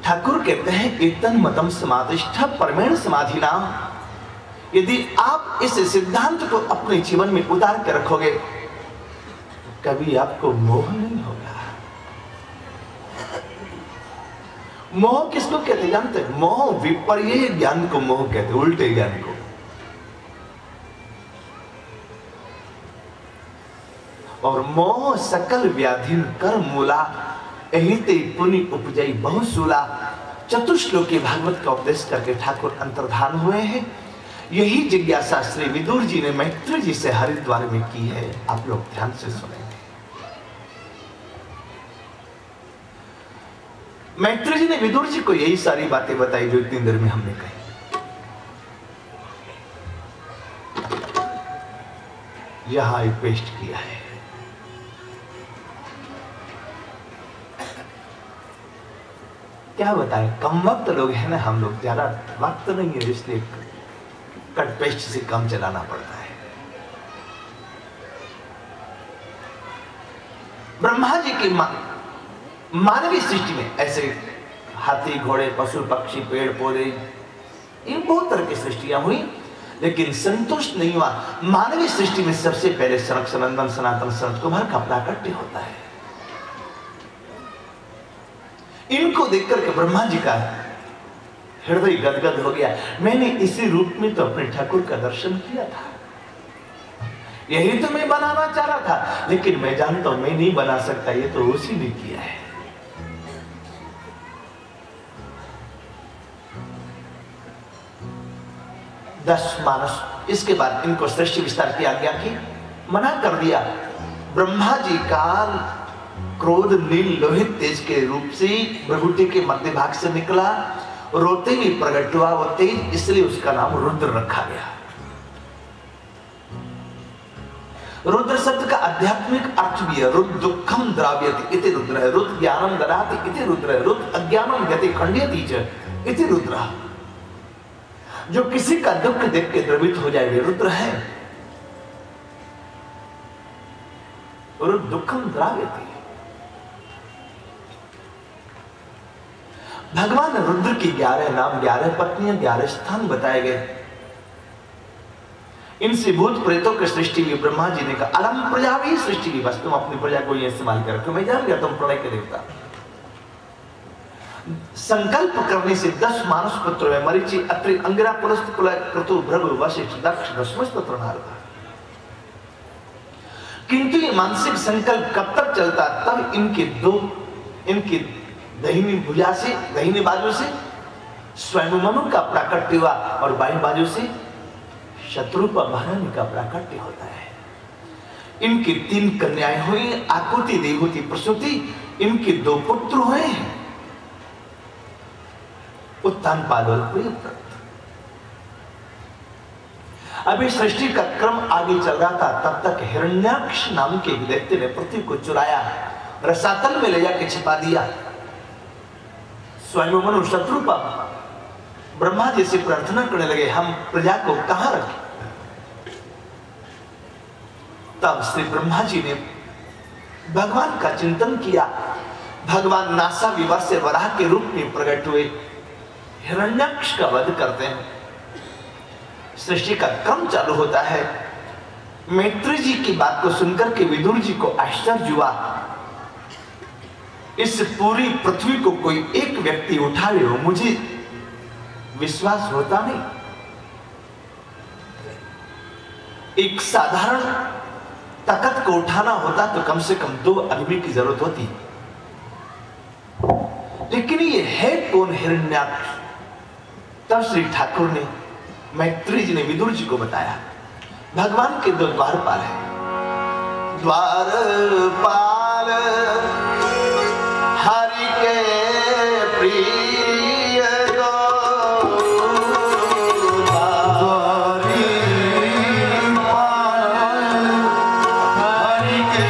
ठाकुर कहते हैं एतन मतम समाधिष्ठ परमेण समाधिना। यदि आप इस सिद्धांत को अपने जीवन में उतार कर रखोगे कभी आपको मोह नहीं होगा। मोह किसको कहते जानते हैं? मोह विपर्य ज्ञान को मोह कहते, उल्टे ज्ञान को। और मोह सकल व्याधि कर मूला एहिते पुनि उपजई बहुसूला। चतुश्लोकी भागवत का उपदेश करके ठाकुर अंतर्धान हुए हैं। यही जिज्ञासा श्री विदुर जी ने मैत्री जी से हरिद्वार में की है। आप लोग ध्यान से सुनेंगे। मैत्री जी ने विदुर जी को यही सारी बातें बताई जो इतनी देर में हमने कही। यहां एक पेस्ट किया है। क्या बताएं, कम वक्त लोग हैं ना हम लोग, ज्यादा वक्त नहीं है इसलिए कट पेस्ट से कम चलाना पड़ता है। ब्रह्मा जी की मानवीय सृष्टि में ऐसे हाथी घोड़े पशु पक्षी पेड़ पौधे इन बहुत तरह की सृष्टियां हुई, लेकिन संतुष्ट नहीं हुआ। मानवीय सृष्टि में सबसे पहले सनक सनंदन सनातन सनत कुमार का प्राकट्य होता है। इनको देखकर के ब्रह्मा जी का हृदय गदगद हो गया। मैंने इसी रूप में तो अपने ठाकुर का दर्शन किया था, यही तो मैं बनाना चाह रहा था, लेकिन मैं जानता हूं मैं नहीं बना सकता, ये तो उसी ने किया है। दस मानस, इसके बाद इनको सृष्टि विस्तार की आज्ञा की, मना कर दिया। ब्रह्मा जी का क्रोध नील लोहित तेज के रूप से भ्रगुटी के मध्य भाग से निकला, रोते हुए प्रकट हुआ वो तेज, इसलिए उसका नाम रुद्र रखा गया। रुद्र शब्द का आध्यात्मिक अर्थ भी है। रुद्र दुखम द्राव्यति इति रुद्र है, रुद्र ज्ञानम ददाति इति रुद्र है, रुद्र अज्ञानम यति खंडयति च इति रुद्र। जो किसी का दुख देख के द्रवित हो जाए वे रुद्र है। रुद्र दुखम द्राव्यति। भगवान रुद्र की 11 नाम, 11 पत्नियां, 11 स्थान बताए गए। इनसे भूत प्रेतों की सृष्टि की ब्रह्मा जी ने कहा अलम प्रजा भी सृष्टि की, बस तुम अपनी प्रजा को ये इस्तेमाल कर रखो, मैं जान गया तुम प्रलय के देवता। संकल्प करने से 10 मानस पुत्र है, मरीचि अत्रि अंगिरा पुलस्त कुलय क्रतु भृगु वशिष्ठ दक्ष दशमस्तत्र नारद। किंतु ये मानसिक संकल्प कब तक चलता? तब इनकी दाहिनी भुजा से, दाहिनी बाजू से स्वयं मनु का प्राकट्य हुआ और बाईं बाजू से शत्रुपा महारानी का प्राकट्य होता है। इनकी 3 कन्याएं हुई, आकुति देवहूति प्रसूति। इनके 2 पुत्र हुए, उत्तानपाद और प्रियव्रत। अभी सृष्टि का क्रम आगे चल रहा था, तब तक हिरण्याक्ष नाम के दैत्य ने पृथ्वी को चुराया, रसातल में ले जाके छिपा दिया। स्वयं मनु शत्रुपा ब्रह्मा जी से प्रार्थना करने लगे हम प्रजा को कहां रखें? तब श्री ब्रह्मा जी ने भगवान का चिंतन किया। भगवान नासा विवर से वराह के रूप में प्रकट हुए, हिरण्याक्ष का वध करते हैं। सृष्टि का क्रम चालू होता है। मैत्री जी की बात को सुनकर के विदुर जी को आश्चर्य हुआ। इस पूरी पृथ्वी को कोई एक व्यक्ति उठाए हो, मुझे विश्वास होता नहीं। एक साधारण ताकत को उठाना होता तो कम से कम 2 आदमी की जरूरत होती, लेकिन ये है कौन हिरण्याक्ष? तब श्री ठाकुर ने, मैत्री जी ने विदुर जी को बताया भगवान के 2 द्वारपाल हैं। द्वारपाल हरि के प्रिय हरि के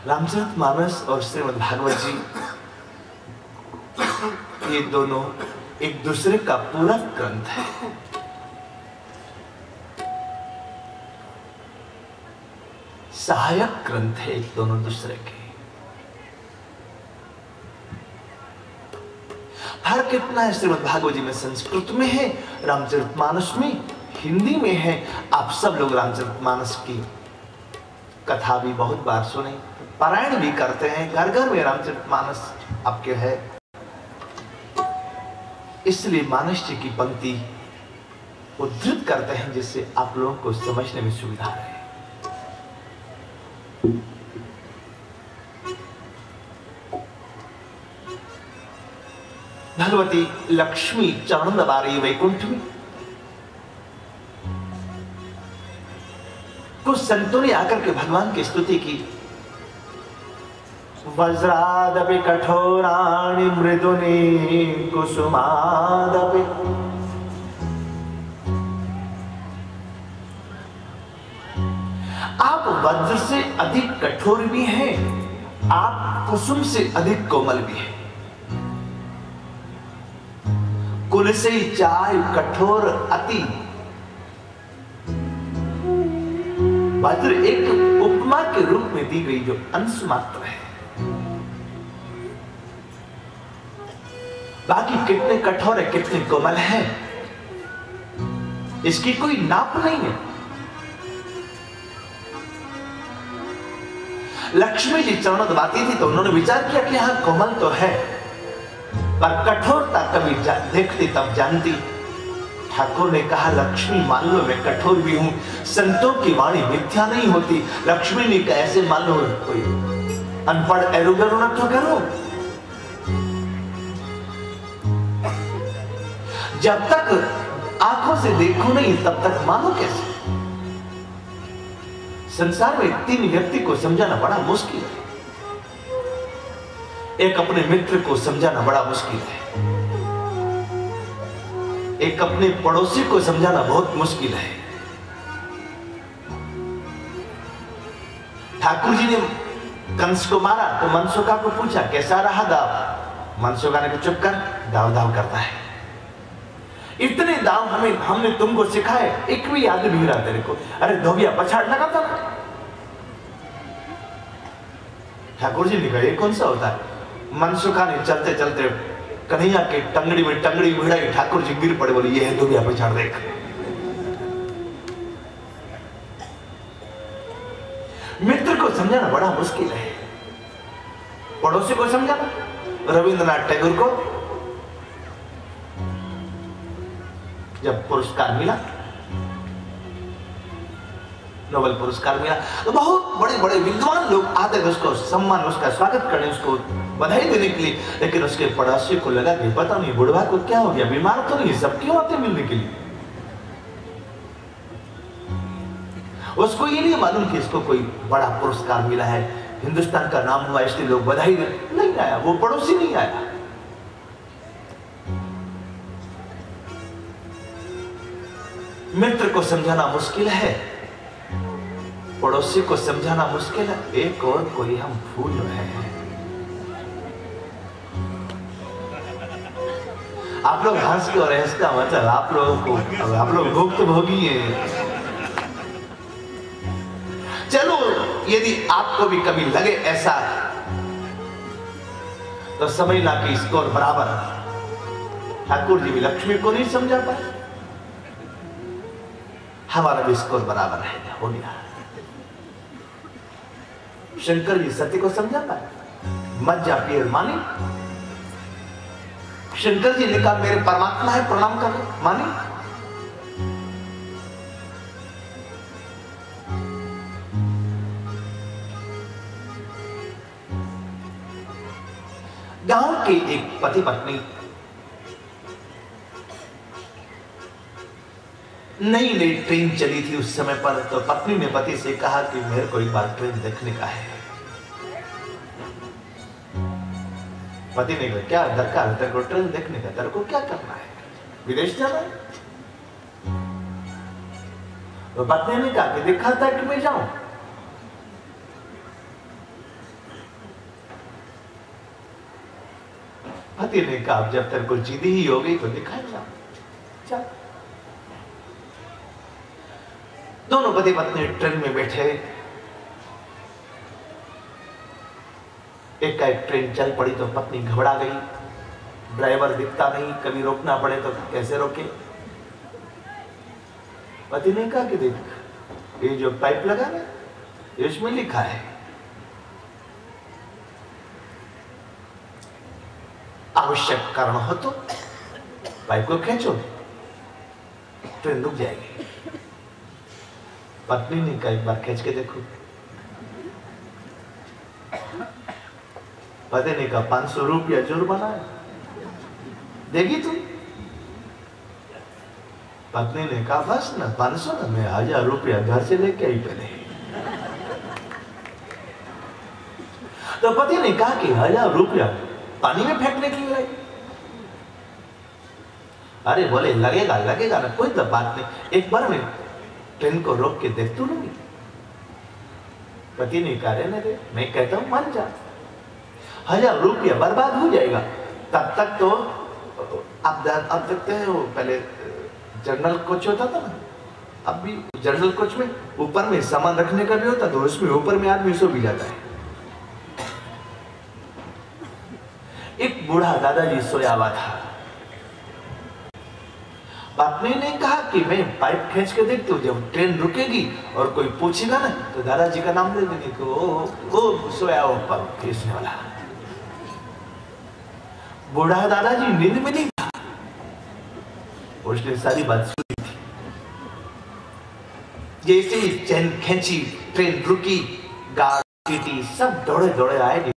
रामचरितमानस और श्रीमद् भागवत जी ये दोनों एक दूसरे का पूरक ग्रंथ है। सहायक ग्रंथ है एक दोनों दूसरे के। फर्क कितना है, श्रीमद् भागवत जी में संस्कृत में है, रामचरितमानस में हिंदी में है। आप सब लोग रामचरितमानस की कथा भी बहुत बार सुने, पारायण भी करते हैं, घर घर में रामचरितमानस आपके है। इसलिए मानस जी की पंक्ति उद्धृत करते हैं जिससे आप लोगों को समझने में सुविधा रहे। भगवती लक्ष्मी चरण दबारी वैकुंठ में। कुछ संतों ने आकर के भगवान की स्तुति की। वज्रादपि कठोराणि मृदुनि कुसुमादपि। आप वज्र से अधिक कठोर भी हैं, आप कुसुम से अधिक कोमल भी हैं। कुल से चाय कठोर अति। वज्र एक उपमा के रूप में दी गई जो अंश मात्र है। बाकी कितने कठोर है, कितने कोमल है, इसकी कोई नाप नहीं है। लक्ष्मी जी चरण दबाती थी तो उन्होंने विचार किया कि हाँ कोमल तो है, पर कठोरता कभी देखती तब जानती। ठाकुर ने कहा लक्ष्मी मान लो मैं कठोर भी हूं, संतों की वाणी मिथ्या नहीं होती। लक्ष्मी ने कहा ऐसे मान लो कोई अनपढ़ एरुगरो न तो करो। जब तक आंखों से देखो नहीं तब तक मानो कैसे। संसार में तीन व्यक्ति को समझाना बड़ा मुश्किल है। एक अपने मित्र को समझाना बड़ा मुश्किल है, एक अपने पड़ोसी को समझाना बहुत मुश्किल है। ठाकुर जी ने कंस को मारा तो मनसुखा को पूछा कैसा रहा दाव। मनसुखा ने कहा चुप कर, दाव दाव करता है। इतने दाव हमने तुमको सिखाए, एक भी याद नहीं रहा तेरे को। अरे धोबिया पछाड़ लगाता ना। ठाकुर जी ने कहा ये कौन सा होता है। मनसुखा ने चलते चलते कन्हैया के टंगड़ी में टंगड़ी भिड़ाई, ठाकुर जी गिर पड़े, बोले ये है धोबिया पछाड़ देख। मित्र को समझाना बड़ा मुश्किल है, पड़ोसी को समझाना। रविंद्रनाथ टैगोर को जब पुरस्कार मिला, नोबेल पुरस्कार मिला, तो बहुत बड़े बड़े विद्वान लोग आते थे उसको सम्मान, उसका स्वागत करने, उसको बधाई देने के लिए। लेकिन उसके पड़ोसी को लगा कि पता नहीं बुढ़वा को क्या हो गया, बीमार तो नहीं, सब क्यों आते मिलने के लिए। उसको ये नहीं मालूम कि इसको कोई बड़ा पुरस्कार मिला है, हिंदुस्तान का नाम हुआ इसलिए लोग बधाई दे, नहीं आया, वो पड़ोसी नहीं आया। मित्र को समझाना मुश्किल है, पड़ोसी को समझाना मुश्किल है, एक और कोई हम भूल रहे हैं। आप लोग हंस के और इसका मतलब आप लोगों को, आप लोग भुक्तभोगी हैं। चलो यदि आपको भी कभी लगे ऐसा तो समझना कि स्कोर बराबर है। ठाकुर जी भी लक्ष्मी को नहीं समझा पाए, हमारा भी स्कोर बराबर है, हो गया। शंकर जी सत्य को समझा पाए, मज्जा पीर मानी। शंकर जी ने कहा मेरे परमात्मा है, प्रणाम कर, मानी। गांव के एक पति पत्नी नई नई ट्रेन चली थी उस समय पर, तो पत्नी ने पति से कहा कि मेरे को एक बार ट्रेन देखने का है। पति ने कहा क्या दरकार है तेरे को ट्रेन देखने का, तेरे को क्या करना है, विदेश जाना है? तो पत्नी ने कहा कि दिखाता है कि मैं जाऊं। पति ने कहा जब तेरे को जिद ही हो गई तो दिखा जा। दोनों पति पत्नी ट्रेन में बैठे, एक का एक ट्रेन चल पड़ी तो पत्नी घबरा गई, ड्राइवर दिखता नहीं, कभी रोकना पड़े तो कैसे रोके। पति ने कहा कि देख ये जो पाइप लगा ना इसमें लिखा है आवश्यक कारण हो तो पाइप को खींचो, ट्रेन रुक जाएगी। पत्नी ने कहा एक बार खींच के देखो। पति ने कहा 500 रुपया जुर्माना है, देगी तू? पत्नी ने कहा बस ना 500 ना, मैं 1000 रुपया घर से लेके आई पहले। तो पति ने कहा कि 1000 रुपया पानी में फेंकने के लिए लाई? अरे बोले लगेगा लगेगा ना, कोई तो बात नहीं, एक बार मैं ट्रेन को रोक के देख तू नहीं। पति ने कहा रहने दे, मैं कहता हूं मान जा, 1000 रुपया बर्बाद हो जाएगा। तब तक तो आप देखते हैं वो पहले जनरल कोच होता था ना, अब भी जनरल कोच में ऊपर में सामान रखने का भी होता, तो उसमें ऊपर में आदमी सो भी जाता है। एक बूढ़ा दादाजी सोया हुआ था। पत्नी ने कहा कि मैं पाइप खींच के देखती हूँ, जब ट्रेन रुकेगी और कोई पूछेगा ना तो दादाजी का नाम ले देंगे कि वो सोया ऊपर खींचने वाला। बूढ़ा दादाजी नींद में नहीं था, उसने सारी बात सुनी थी। जैसे ही चैन खींची, ट्रेन रुकी, गाड़ी सब दौड़े दौड़े आए